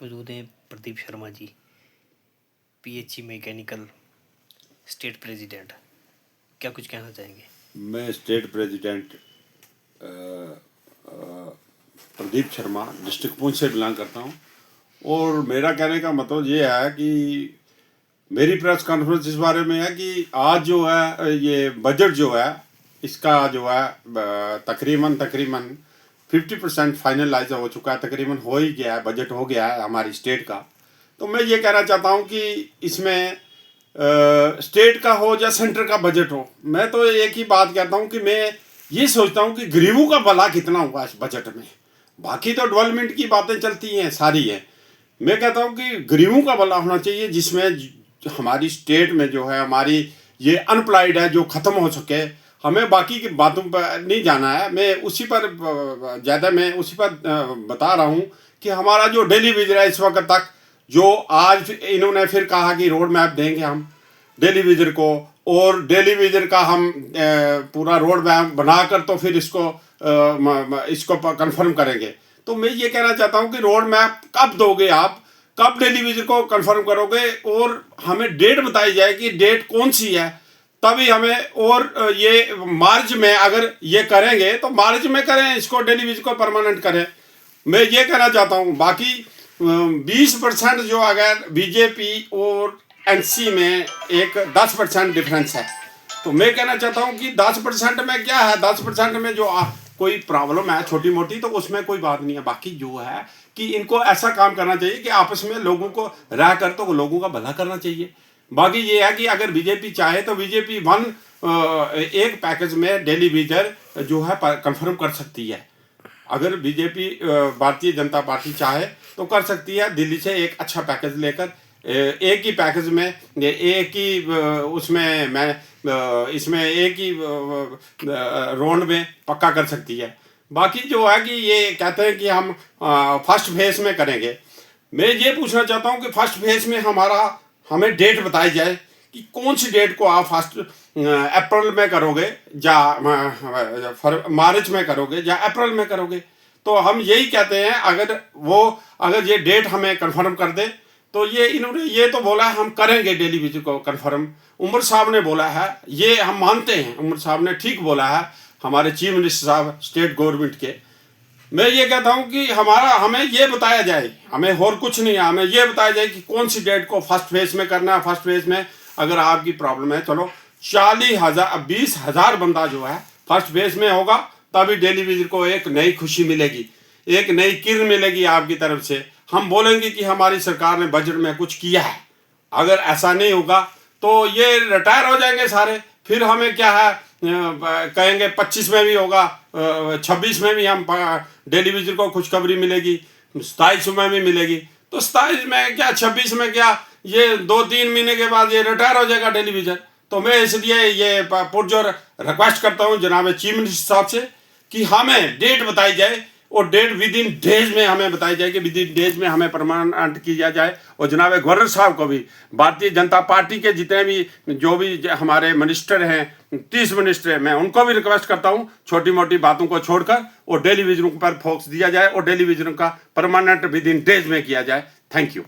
मौजूद हैं Pradeep Sharma ji, PHE mechanical state president. क्या कुछ कहना चाहेंगे? मैं state president Pradeep Sharma district Poonch से बिलोंग करता हूँ। और मेरा कहने का मतलब ये है कि मेरी प्रेस कॉन्फ्रेंस इस बारे में है कि आज जो है ये बजट जो है इसका जो है तकरीबन 50% फाइनलाइज हो चुका है, तकरीबन हो ही गया है, बजट हो गया है हमारी स्टेट का। तो मैं ये कहना चाहता हूँ कि इसमें स्टेट का हो या सेंटर का बजट हो, मैं तो एक ही बात कहता हूँ कि मैं ये सोचता हूँ कि गरीबों का भला कितना हुआ इस बजट में। बाकी तो डेवलपमेंट की बातें चलती हैं सारी हैं, मैं कहता हूँ कि गरीबों का भला होना चाहिए, जिसमें हमारी स्टेट में जो है हमारी ये अनप्लॉयड है जो ख़त्म हो सके। हमें बाकी की बातों पर नहीं जाना है, मैं उसी पर ज़्यादा मैं उसी पर बता रहा हूँ कि हमारा जो डेली विजर है इस वक्त तक, जो आज इन्होंने फिर कहा कि रोड मैप देंगे हम डेली विजर को, और डेली विजर का हम पूरा रोड मैप बनाकर तो फिर इसको कंफर्म करेंगे। तो मैं ये कहना चाहता हूँ कि रोड मैप कब दोगे आप, कब डेली विजर को कंफर्म करोगे, और हमें डेट बताई जाए कि डेट कौन सी है, तभी हमें। और ये मार्च में अगर ये करेंगे तो मार्च में करें, इसको डेली विजर को परमानेंट करें, मैं ये कहना चाहता हूँ। बाकी 20% जो अगर बीजेपी और एनसी में एक 10% डिफरेंस है, तो मैं कहना चाहता हूँ कि 10% में क्या है, 10% में जो कोई प्रॉब्लम है छोटी मोटी तो उसमें कोई बात नहीं है। बाकी जो है कि इनको ऐसा काम करना चाहिए कि आपस में लोगों को रह कर तो लोगों का भला करना चाहिए। बाकी ये है कि अगर बीजेपी चाहे तो बीजेपी एक पैकेज में डेली विजर जो है कंफर्म कर सकती है। अगर बीजेपी भारतीय जनता पार्टी चाहे तो कर सकती है, दिल्ली से एक अच्छा पैकेज लेकर एक ही पैकेज में एक ही उसमें मैं इसमें एक ही रोड में पक्का कर सकती है। बाकी जो है कि ये कहते हैं कि हम फर्स्ट फेज में करेंगे, मैं ये पूछना चाहता हूँ कि फर्स्ट फेज में हमें डेट बताई जाए कि कौन सी डेट को आप फर्स्ट अप्रैल में करोगे या मार्च में करोगे या अप्रैल में करोगे। तो हम यही कहते हैं, अगर ये डेट हमें कंफर्म कर दे तो इन्होंने ये तो बोला है हम करेंगे डेली विजर को कंफर्म, उमर साहब ने बोला है, ये हम मानते हैं, उमर साहब ने ठीक बोला है, हमारे चीफ मिनिस्टर साहब स्टेट गवर्नमेंट के। मैं ये कहता हूँ कि हमें ये बताया जाए, हमें और कुछ नहीं है, हमें ये बताया जाए कि कौन सी डेट को फर्स्ट फेज में करना है। फर्स्ट फेज में अगर आपकी प्रॉब्लम है, चलो 20,000 बंदा जो है फर्स्ट फेज में होगा, तभी डेली विजर को एक नई खुशी मिलेगी, एक नई किरण मिलेगी आपकी तरफ से। हम बोलेंगे कि हमारी सरकार ने बजट में कुछ किया है। अगर ऐसा नहीं होगा तो ये रिटायर हो जाएंगे सारे, फिर हमें क्या है कहेंगे 25 में भी होगा, 26 में भी हम डेली विजर को खुशखबरी मिलेगी, 27 में भी मिलेगी। तो 27 में क्या, 26 में क्या, ये 2-3 महीने के बाद ये रिटायर हो जाएगा डेली विजर। तो मैं इसलिए ये पुरजोर रिक्वेस्ट करता हूँ जनाब चीफ मिनिस्टर साहब से कि हमें डेट बताई जाए, और डेट विद इन डेज में हमें बताई जाए कि विद इन डेज में हमें परमानेंट किया जाए। और जनाब गवर्नर साहब को भी, भारतीय जनता पार्टी के जितने भी जो भी हमारे मिनिस्टर हैं, 30 मिनिस्टर हैं, मैं उनको भी रिक्वेस्ट करता हूं छोटी मोटी बातों को छोड़कर और डेली विजन पर फोकस दिया जाए और डेली विजन का परमानेंट विद इन डेज में किया जाए। Thank you.